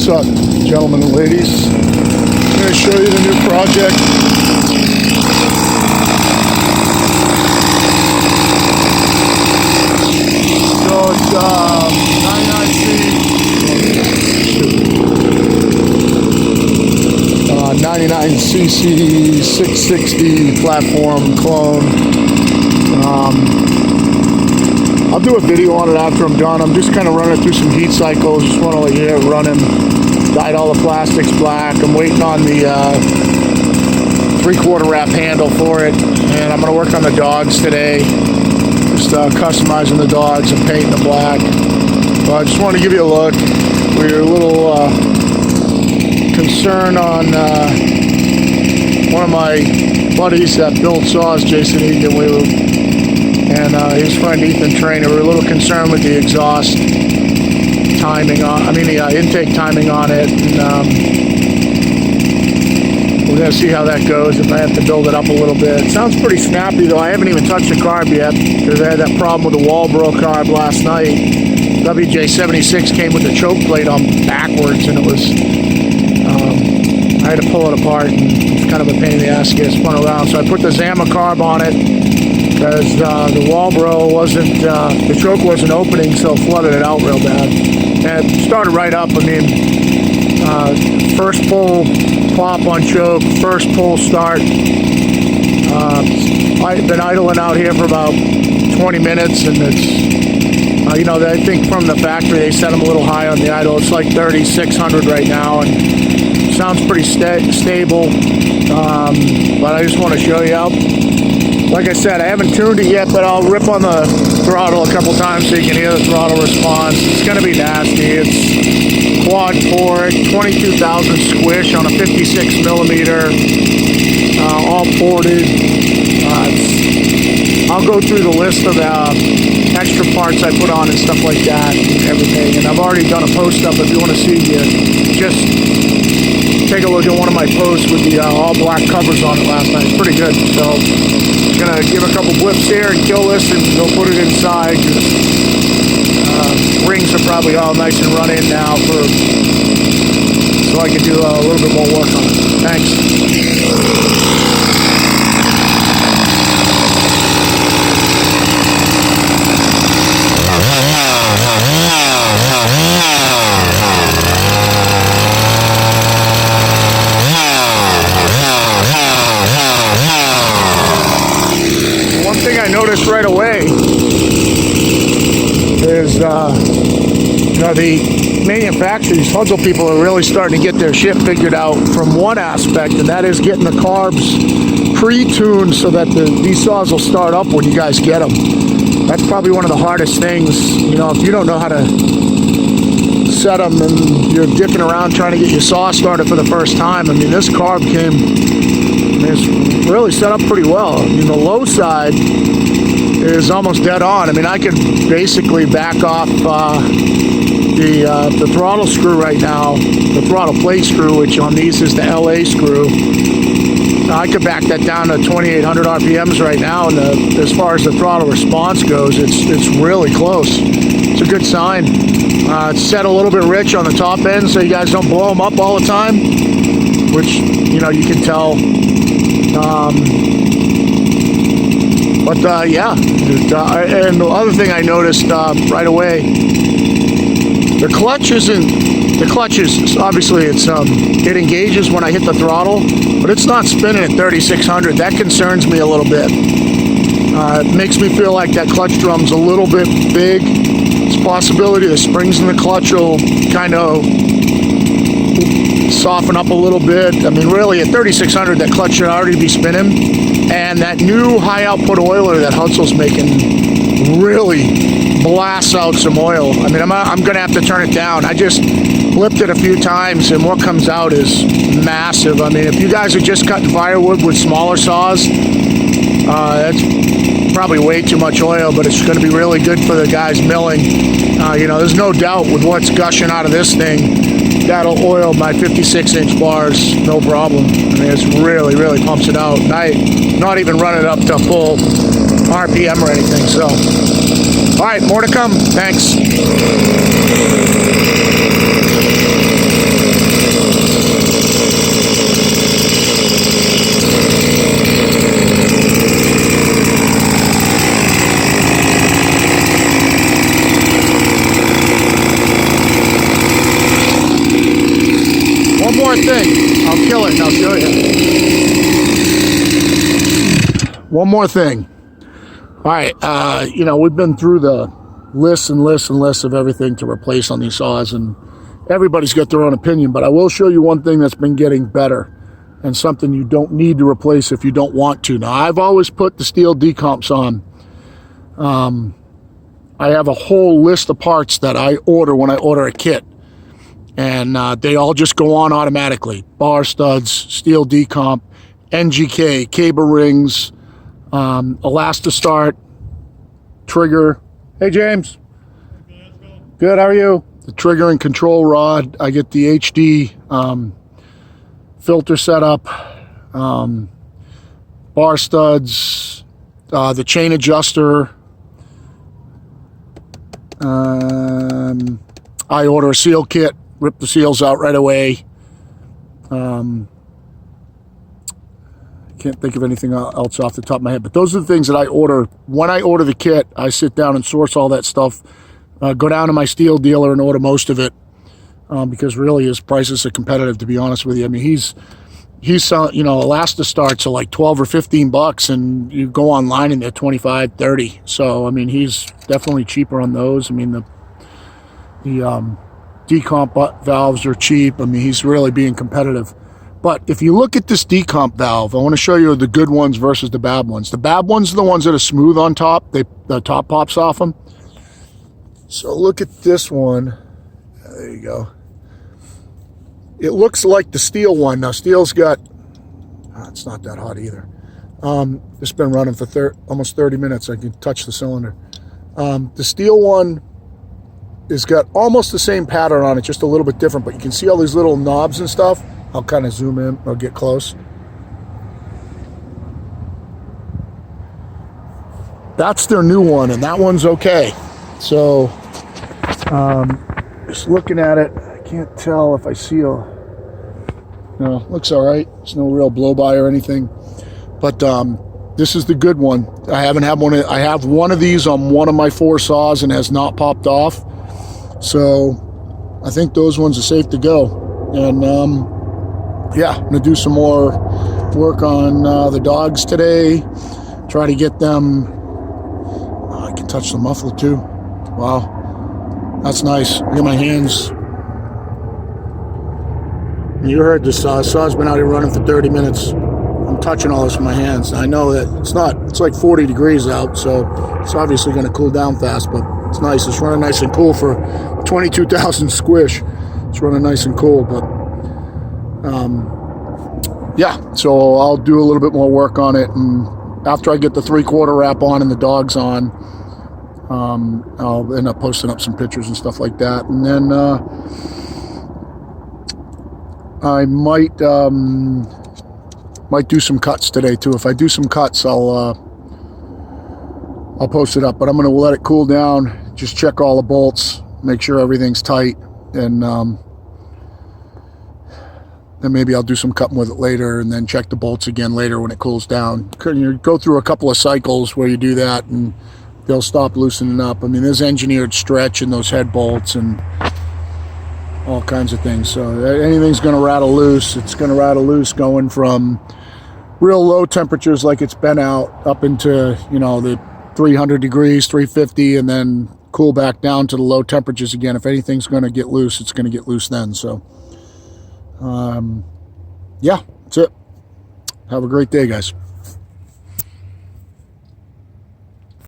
What's up, gentlemen and ladies? I'm going to show you the new project. So it's 99cc 660 platform clone. I'll do a video on it after I'm done. I'm just kind of running through some heat cycles. Just want to let you hear it running. Dyed all the plastics black. I'm waiting on the 3/4 wrap handle for it, and I'm going to work on the dogs today. Just customizing the dogs and painting them black. But I just want to give you a look. We're a little concerned on one of my buddies that builds saws, Jason Egan. And his friend Ethan Trainer were a little concerned with the exhaust timing on, the intake timing on it. And we're going to see how that goes. If I have to build it up a little bit. It sounds pretty snappy though. I haven't even touched the carb yet because I had that problem with the Walbro carb last night. WJ76 came with the choke plate on backwards, and it was, I had to pull it apart, and it's kind of a pain in the ass to get it spun around. So I put the Zama carb on it, because the Walbro wasn't, the choke wasn't opening, so it flooded it out real bad. And it started right up. First pull, pop on choke, first pull start. I've been idling out here for about 20 minutes, and it's, I think from the factory they set them a little high on the idle. It's like 3,600 right now, and sounds pretty stable. But I just want to show you out. Like I said, I haven't tuned it yet, but I'll rip on the throttle a couple times so you can hear the throttle response. It's going to be nasty. It's quad port, 22,000 squish on a 56 millimeter, all ported. I'll go through the list of extra parts I put on and stuff like that and everything. And I've already done a post up if you want to see it. Just take a look at one of my posts with the all black covers on it last night. It's pretty good. So I'm gonna give a couple blips here and kill this and go put it inside. Rings are probably all nice and run in now so I can do a little bit more work on it. Thanks. I noticed right away is the manufacturers, Hudzel people are really starting to get their shit figured out from one aspect, and that is getting the carbs pre-tuned so that these saws will start up when you guys get them. That's probably one of the hardest things. If you don't know how to set them and you're dicking around trying to get your saw started for the first time, this carb it's really set up pretty well. The low side is almost dead on. I could basically back off the throttle screw right now, the throttle plate screw, which on these is the LA screw. I could back that down to 2,800 RPMs right now, and as far as the throttle response goes, it's really close. It's a good sign. It's set a little bit rich on the top end, so you guys don't blow them up all the time, which you can tell. Yeah, and the other thing I noticed right away, the clutch is obviously it engages when I hit the throttle, but it's not spinning at 3,600. That concerns me a little bit. It makes me feel like that clutch drum's a little bit big. It's a possibility the springs in the clutch will kind of soften up a little bit. Really at 3,600, that clutch should already be spinning. And that new high output oiler that Hudzel's making really blasts out some oil. I'm going to have to turn it down. I just flipped it a few times, and what comes out is massive. If you guys are just cutting firewood with smaller saws, that's probably way too much oil, but it's going to be really good for the guys milling. There's no doubt with what's gushing out of this thing, that'll oil my 56-inch bars, no problem. It's really, really pumps it out. And I'm not even running it up to full RPM or anything. So, all right, more to come. Thanks. one more thing. All right, you know, we've been through the lists and lists and lists of everything to replace on these saws, and everybody's got their own opinion, but I will show you one thing that's been getting better and something you don't need to replace if you don't want to. Now, I've always put the steel decomps on. I have a whole list of parts that I order when I order a kit, and they all just go on automatically. Bar studs, steel decomp, NGK, cable rings, Elasti-Start, trigger. Hey, James. Good, how are you? The trigger and control rod. I get the HD filter setup, bar studs, the chain adjuster. I order a seal kit, rip the seals out right away. Can't think of anything else off the top of my head, but those are the things that I order. When I order the kit, I sit down and source all that stuff, go down to my steel dealer and order most of it, because really his prices are competitive, to be honest with you. I mean, he's selling, you know, Elasti-Starts are like 12 or 15 bucks, and you go online and they're 25, 30. So, I mean, he's definitely cheaper on those. I mean, the decomp valves are cheap. I mean, he's really being competitive. But if you look at this decomp valve, I want to show you the good ones versus the bad ones. The bad ones are the ones that are smooth on top. The top pops off them. So look at this one. There you go. It looks like the steel one. Now, steel's got, it's not that hot either. It's been running for almost 30 minutes. I can touch the cylinder. The steel one has got almost the same pattern on it, just a little bit different, but you can see all these little knobs and stuff. I'll kind of zoom in or get close. That's their new one, and that one's okay. So, just looking at it, I can't tell if I see no, looks all right. There's no real blow by or anything. But this is the good one. I haven't had one. I have one of these on one of my 4 saws and has not popped off. So I think those ones are safe to go. And yeah, I'm gonna do some more work on the dogs today. Try to get them. I can touch the muffler too. Wow, that's nice. Look at my hands. You heard the saw. The saw's been out here running for 30 minutes. I'm touching all this with my hands. I know that it's like 40 degrees out, so it's obviously going to cool down fast, but it's nice. It's running nice and cool for 22,000 squish. It's running nice and cool, but yeah, so I'll do a little bit more work on it, and after I get the 3/4 wrap on and the dogs on, I'll end up posting up some pictures and stuff like that, and then I might do some cuts today too. If I do some cuts, I'll post it up. But I'm going to let it cool down. Just check all the bolts, make sure everything's tight, and then maybe I'll do some cutting with it later, and then check the bolts again later when it cools down. You go through a couple of cycles where you do that, and they'll stop loosening up. I mean, there's engineered stretch in those head bolts and all kinds of things. So anything's going to rattle loose. It's going to rattle loose going from real low temperatures like it's been out up into, you know, the 300 degrees, 350, and then cool back down to the low temperatures again. If anything's going to get loose, it's going to get loose then. So yeah, that's it. Have a great day, guys.